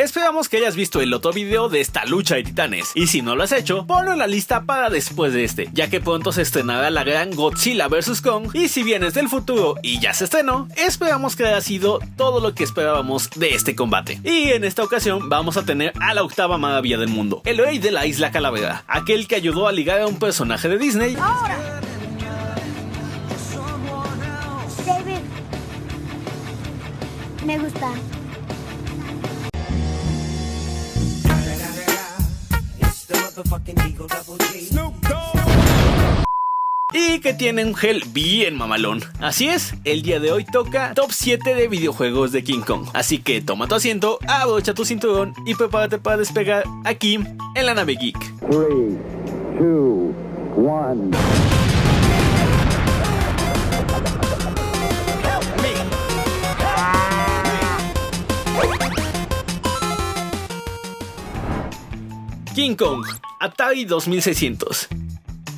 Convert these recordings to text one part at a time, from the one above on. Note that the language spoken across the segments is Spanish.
Esperamos que hayas visto el otro video de esta lucha de titanes, y si no lo has hecho, ponlo en la lista para después de este, ya que pronto se estrenará la gran Godzilla vs Kong, y si vienes del futuro y ya se estrenó, esperamos que haya sido todo lo que esperábamos de este combate. Y en esta ocasión vamos a tener a la octava maravilla del mundo, el rey de la Isla Calavera, aquel que ayudó a ligar a un personaje de Disney. Ahora. David, me gusta. Y que tiene un gel bien mamalón. Así es, el día de hoy toca Top 7 de videojuegos de King Kong. Así que toma tu asiento, abrocha tu cinturón y prepárate para despegar aquí en la nave geek. 3, 2, 1. King Kong, Atari 2600.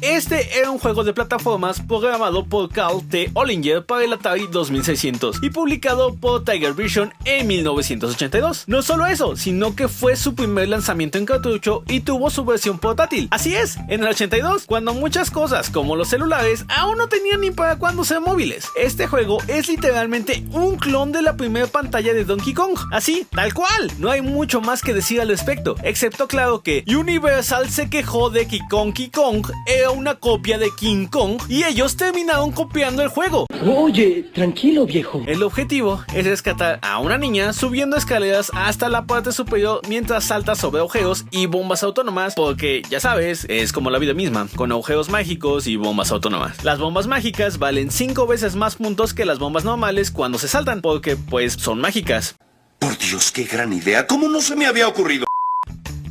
Este era un juego de plataformas programado por Carl T. Ollinger para el Atari 2600 y publicado por Tiger Vision en 1982. No solo eso, sino que fue su primer lanzamiento en cartucho y tuvo su versión portátil. Así es, en el 82, cuando muchas cosas como los celulares aún no tenían ni para cuándo ser móviles. Este juego es literalmente un clon de la primera pantalla de Donkey Kong. Así, tal cual. No hay mucho más que decir al respecto, excepto claro que Universal se quejó de que Donkey Kong era una copia de King Kong y ellos terminaron copiando el juego. Oye, tranquilo, viejo. El objetivo es rescatar a una niña subiendo escaleras hasta la parte superior mientras salta sobre agujeros y bombas autónomas, porque ya sabes, es como la vida misma, con agujeros mágicos y bombas autónomas. Las bombas mágicas valen 5 veces más puntos que las bombas normales cuando se saltan, porque pues son mágicas. Por Dios, qué gran idea, ¿cómo no se me había ocurrido?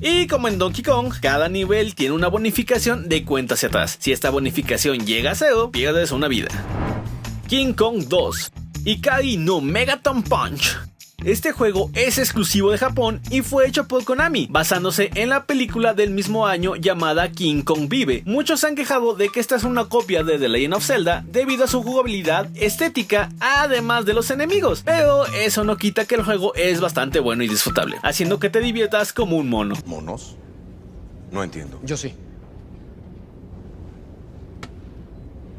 Y como en Donkey Kong, cada nivel tiene una bonificación de cuenta hacia atrás. Si esta bonificación llega a 0, pierdes una vida. King Kong 2, Ikari no Megaton Punch. Este juego es exclusivo de Japón y fue hecho por Konami, basándose en la película del mismo año llamada King Kong Vive. Muchos se han quejado de que esta es una copia de The Legend of Zelda debido a su jugabilidad, estética, además de los enemigos, pero eso no quita que el juego es bastante bueno y disfrutable, haciendo que te diviertas como un mono. ¿Monos? No entiendo. Yo sí.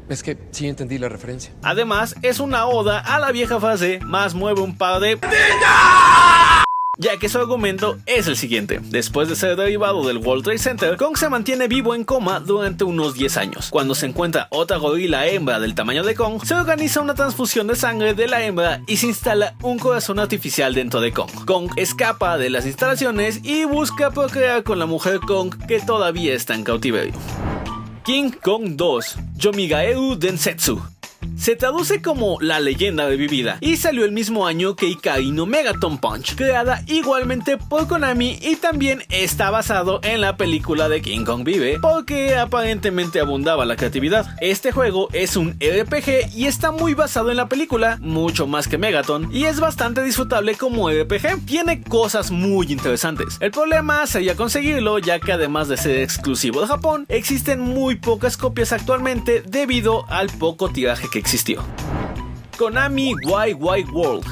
Es que sí entendí la referencia. Además, es una oda a la vieja frase, más mueve un par de... ya que su argumento es el siguiente. Después de ser derivado del World Trade Center, Kong se mantiene vivo en coma durante unos 10 años. Cuando se encuentra otra gorila hembra del tamaño de Kong, se organiza una transfusión de sangre de la hembra y se instala un corazón artificial dentro de Kong. Kong escapa de las instalaciones y busca procrear con la mujer Kong, que todavía está en cautiverio. King Kong 2, Yomigaeru Densetsu. Se traduce como La leyenda revivida y salió el mismo año que Ikari no Megaton Punch, creada igualmente por Konami, y también está basado en la película de King Kong Vive porque aparentemente abundaba la creatividad. Este juego es un RPG y está muy basado en la película, mucho más que Megaton, y es bastante disfrutable como RPG. Tiene cosas muy interesantes. El problema sería conseguirlo, ya que además de ser exclusivo de Japón, existen muy pocas copias actualmente debido al poco tiraje que existió. Konami YY World.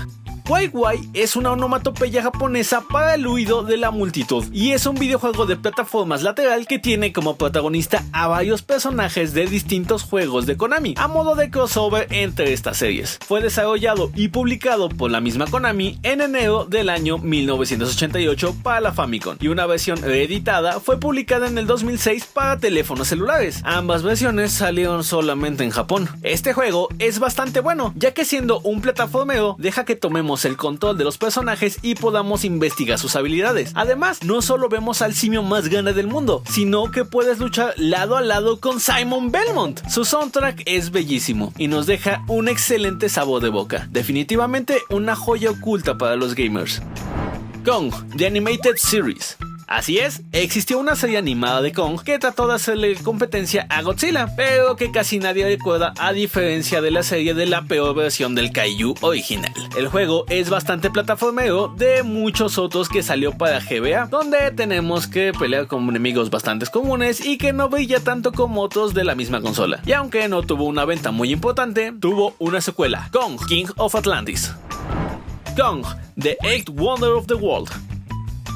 YY es una onomatopeya japonesa para el huido de la multitud y es un videojuego de plataformas lateral que tiene como protagonista a varios personajes de distintos juegos de Konami, a modo de crossover entre estas series. Fue desarrollado y publicado por la misma Konami en enero del año 1988 para la Famicom, y una versión reeditada fue publicada en el 2006 para teléfonos celulares. Ambas versiones salieron solamente en Japón. Este juego es bastante bueno, ya que siendo un plataformero deja que tomemos el control de los personajes y podamos investigar sus habilidades. Además, no solo vemos al simio más grande del mundo, sino que puedes luchar lado a lado con Simon Belmont. Su soundtrack es bellísimo y nos deja un excelente sabor de boca. Definitivamente una joya oculta para los gamers. Kong, The Animated Series. Así es, existió una serie animada de Kong que trató de hacerle competencia a Godzilla, pero que casi nadie recuerda, a diferencia de la serie de la peor versión del Kaiju original. El juego es bastante plataformero de muchos otros que salió para GBA, donde tenemos que pelear con enemigos bastante comunes y que no brilla tanto como otros de la misma consola. Y aunque no tuvo una venta muy importante, tuvo una secuela, Kong, King of Atlantis. Kong, The Eighth Wonder of the World.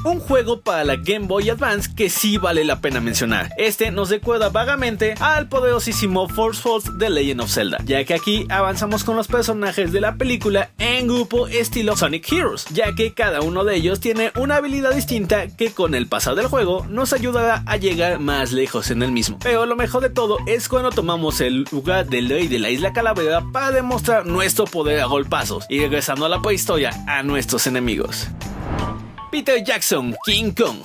un juego para la Game Boy Advance que sí vale la pena mencionar. Este nos recuerda vagamente al poderosísimo Force Force de Legend of Zelda, ya que aquí avanzamos con los personajes de la película en grupo estilo Sonic Heroes, ya que cada uno de ellos tiene una habilidad distinta que con el pasar del juego nos ayudará a llegar más lejos en el mismo. Pero lo mejor de todo es cuando tomamos el lugar del rey de la Isla Calavera para demostrar nuestro poder a golpazos y regresando a la prehistoria a nuestros enemigos. Peter Jackson, King Kong.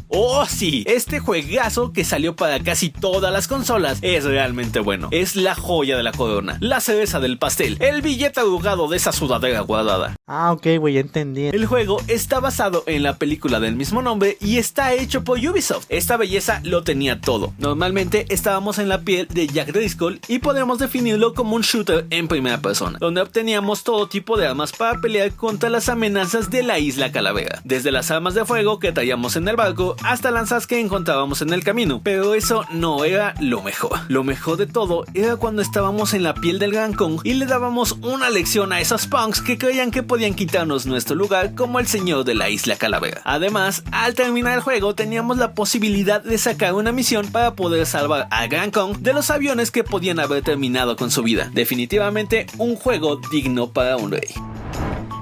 Oh sí, este juegazo que salió para casi todas las consolas es realmente bueno. Es la joya de la corona, la cereza del pastel, el billete arrugado de esa sudadera guardada. Ah, ok, güey, ya entendí. El juego está basado en la película del mismo nombre y está hecho por Ubisoft. Esta belleza lo tenía todo. Normalmente estábamos en la piel de Jack Driscoll y podemos definirlo como un shooter en primera persona, donde obteníamos todo tipo de armas para pelear contra las amenazas de la Isla Calavera, desde las armas de fuego que traíamos en el barco hasta lanzas que encontrábamos en el camino. Pero eso no era lo mejor. Lo mejor de todo era cuando estábamos en la piel del Gran Kong y le dábamos una lección a esos punks que creían que podían quitarnos nuestro lugar como el señor de la Isla Calavera. Además, al terminar el juego teníamos la posibilidad de sacar una misión para poder salvar al Gran Kong de los aviones que podían haber terminado con su vida. Definitivamente un juego digno para un rey.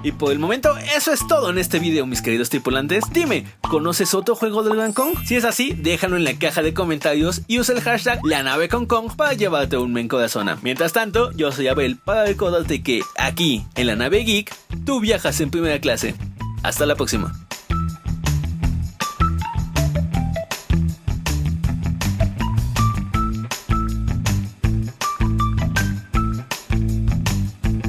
Y por el momento eso es todo en este video, mis queridos tripulantes. Dime, ¿conoces otro juego del Gran Kong? Si es así, déjalo en la caja de comentarios y usa el hashtag #LaNaveConKong para llevarte un buen corazón. Mientras tanto, yo soy Abel para recordarte que aquí, en la Nave Geek, tú viajas en primera clase. Hasta la próxima.